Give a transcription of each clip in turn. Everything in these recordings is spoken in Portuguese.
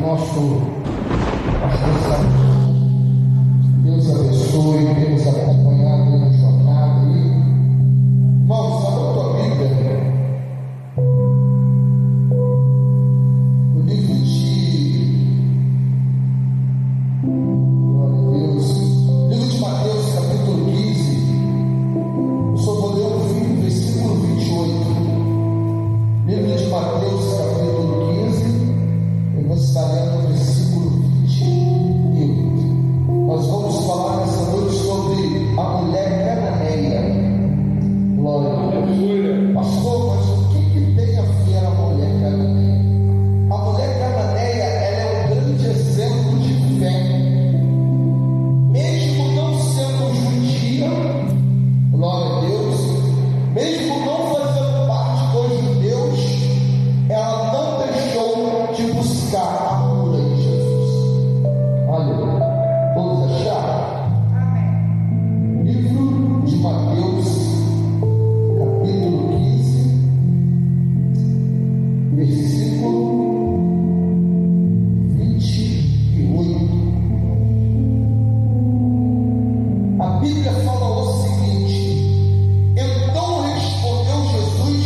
nosso pastor Samuel. Deus abençoe, Deus acompanhado na jornada aí. Irmãos, abra a tua Bíblia no livro de Mateus, capítulo 15. Eu só vou ler o versículo 28. Livro de Mateus, capítulo 15. Eu vou estar lendo o versículo 21. Nós vamos falar nessa noite sobre a mulher cananeia. Glória a Deus. Pastor, mas o que tem a ver a mulher cananeia? A mulher cananeia, ela é um grande exemplo de fé. Mesmo não sendo judia, glória a Deus, mesmo não fazendo parte dos judeus, ela não deixou de buscar a cura de Jesus. Aleluia. Vamos achar? Amém. Livro de Mateus, capítulo 15, versículo 28. A Bíblia fala o seguinte: então respondeu Jesus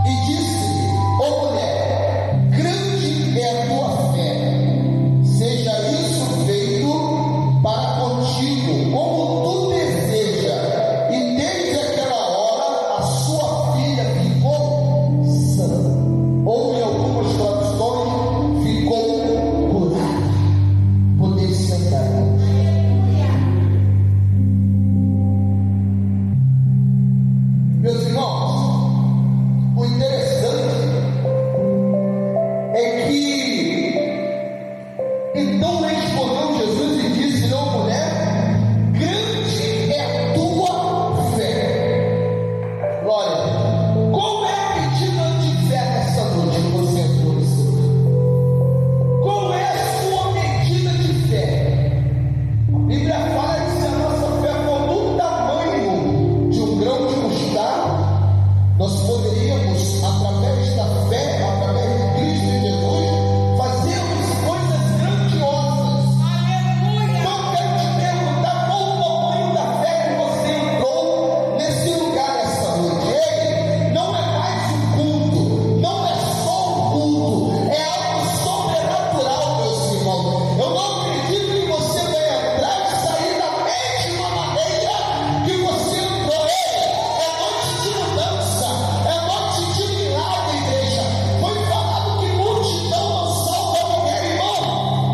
e disse-lhe: ó mulher, grande é a tua fé, seja isso feito para contigo como tu deseja. E desde aquela hora a sua filha ficou sã, ou em algumas traduções ficou curada. Poder sentar. Meus irmãos, o interessante é que então respondeu Jesus e disse: ó mulher, grande é a tua fé. Glória a Deus. Qual é a medida de fé nessa noite que você entrou nesse lugar? Qual é a sua medida de fé? A Bíblia fala que se a nossa fé for do tamanho de um grão de mostarda, nós poderíamos, através da fé, através de Cristo e Jesus, fazermos coisas grandiosas. Aleluia! Então eu quero te perguntar qual o tamanho da fé que você entrou nesse lugar essa noite. Ei, não é mais um culto, não é só um culto, é algo sobrenatural, meus irmãos. Eu não acredito que você vai entrar e sair da mesma maneira que você entrou. Ei, é noite de mudança, é noite de milagre, igreja. Foi falado que multidão não salva ninguém, irmão.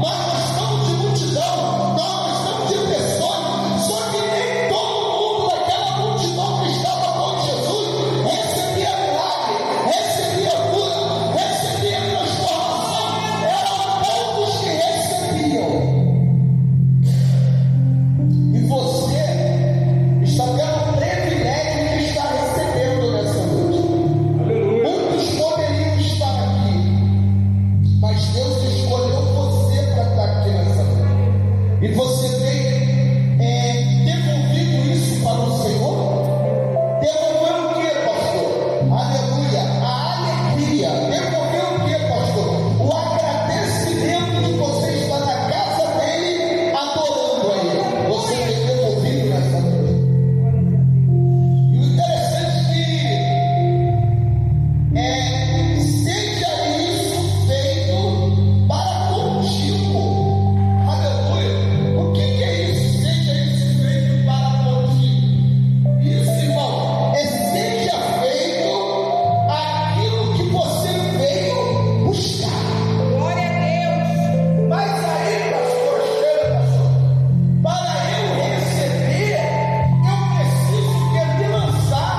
Nós estamos de multidão, nós estamos de pessoas, só que nem todo mundo daquela multidão que estava com Jesus recebia milagre, recebia cura, recebia transformação. Eram poucos que recebiam. E você está tendo o privilégio de estar recebendo nessa noite. Muitos poderiam estar aqui, mas Deus escolheu você para estar aqui nessa noite. E você tem devolvido isso para o Senhor? Devolver o que, pastor? Aleluia! A alegria. Devolver o que, pastor? O agradecimento de você estar na casa dele, adorando a ele. Você tem devolvido nessa noite. E o interessante é que seja isso feito para contigo. Aleluia. O que é isso? Seja isso feito para contigo. Isso, irmão, seja feito aquilo que você veio buscar. Glória a Deus. Mas aí, pastor, chega, pastor. Para eu receber, eu preciso que me lançar.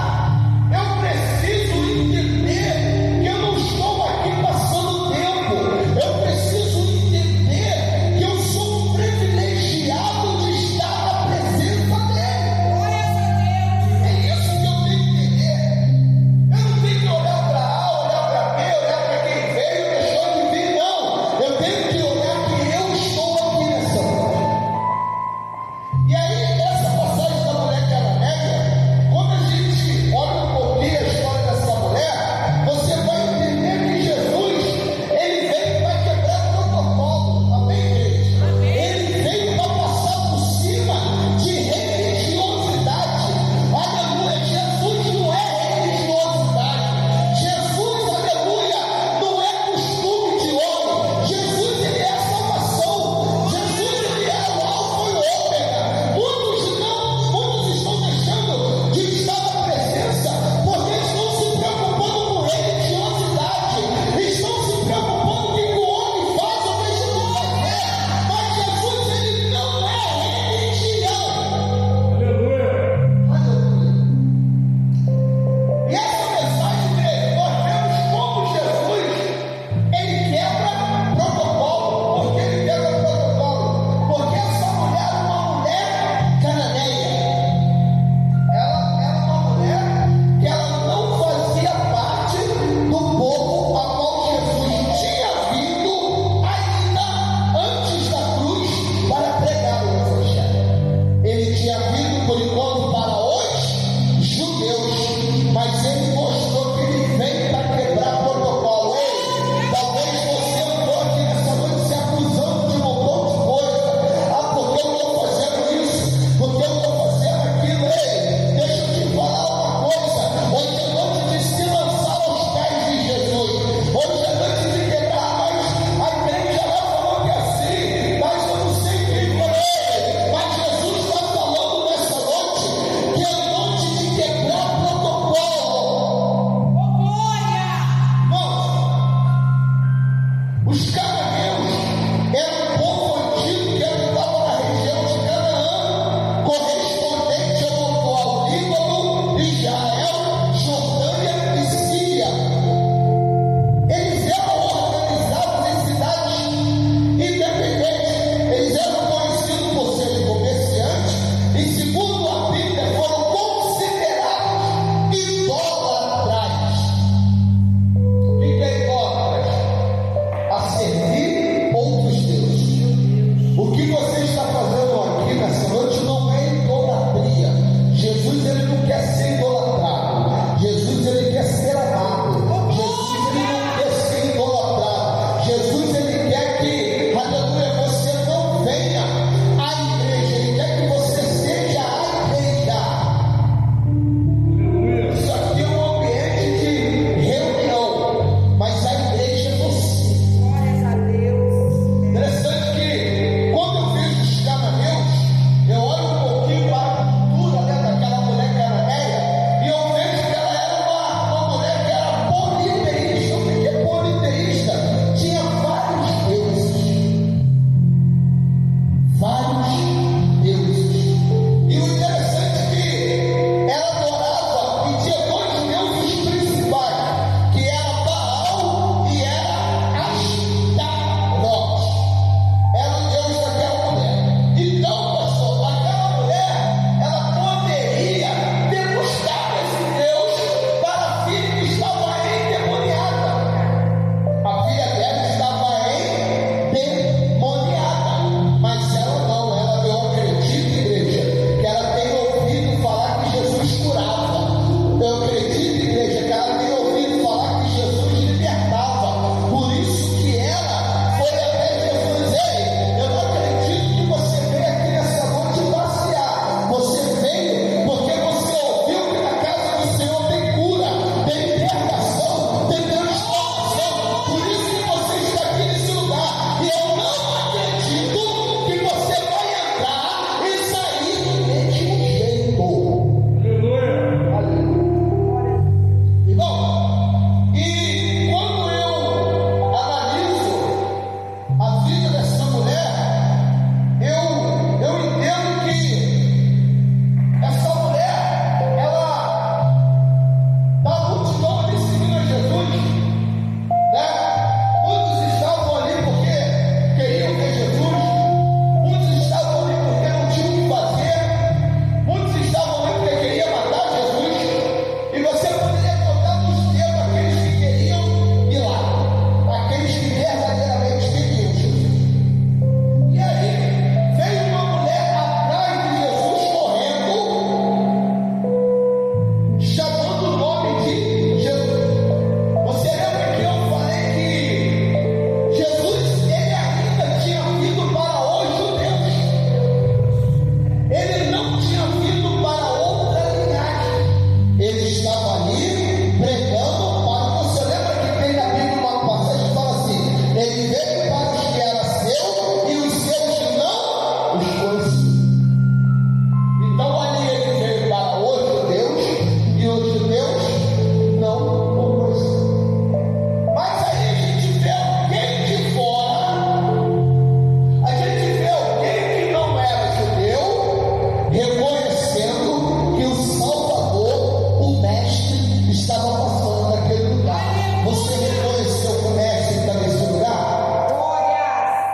Eu preciso entender que eu não estou aqui passando tempo. Eu preciso entender que eu sou um privilegiado de estar na presença dele. Glória a Deus. É isso que eu tenho que entender. Eu não tenho que olhar para A, olhar para B, olhar para quem veio, deixou de vir, não. Eu tenho que olhar que eu estou aqui nessa noite. E aí, essa passagem da mulher cananeia, quando a gente olha um pouquinho a história dessa mulher, você vai entender que Jesus, ele veio para quebrar protocolo.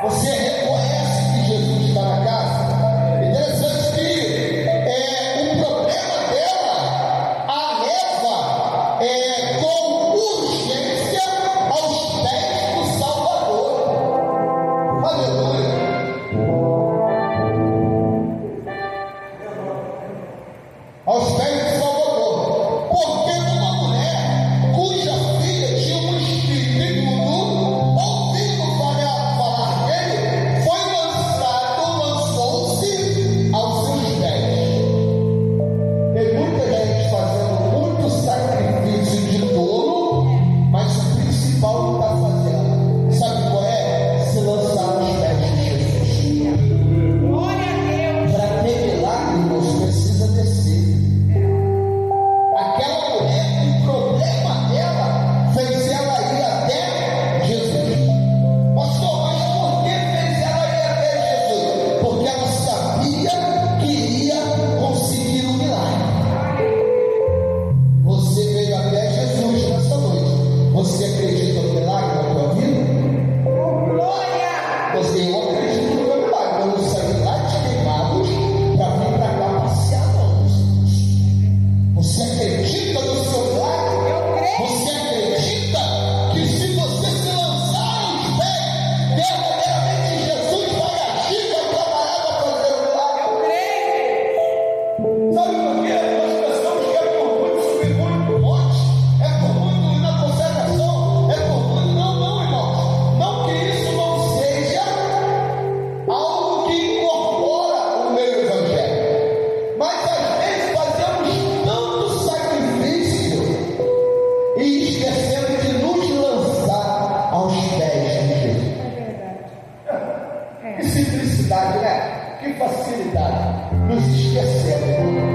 Você reconhece que Jesus está na casa? Interessante que o problema dela a leva com urgência aos pés do Salvador. Aleluia. Aos pés do Salvador. Porque uma mulher cuja filha tinha um espírito imundo, ouvindo falar dele, foi lançou-se aos seus pés. Tem muita gente fazendo muito sacrifício de tolo, mas o principal não está fazendo. Sabe qual é? Se lançar aos pés de Jesus. Glória a Deus. Para ter milagre, irmãos, precisa descer. Aquela mulher, o problema dela fez ela ir até Jesus. Pastor, mas por que fez ela ir até Jesus? Porque ela sabia que iria conseguir um milagre. Você veio até Jesus nessa noite. Você acredita no milagre na tua vida? Glória. Eu acredito no meu milagre. Eu não saí lá de Queimados para vir para cá passear, não. Você acredita no seu milagre? Eu creio. Você acredita que se você se lançar aos pés, verdadeiramente Jesus vai agir, vai trabalhar para fazer o milagre? Eu creio. Sabe por quê? Nós pensamos que é por muito subir muito monte, é por muito ir na consagração, é por muito. Não, irmãos. Não que isso não seja algo que incorpora o meu evangelho. Mas às vezes fazemos tanto sacrifício e esquecemos de nos lançar aos pés de Jesus. É verdade. Que simplicidade, né? Que facilidade. Nos esquecemos.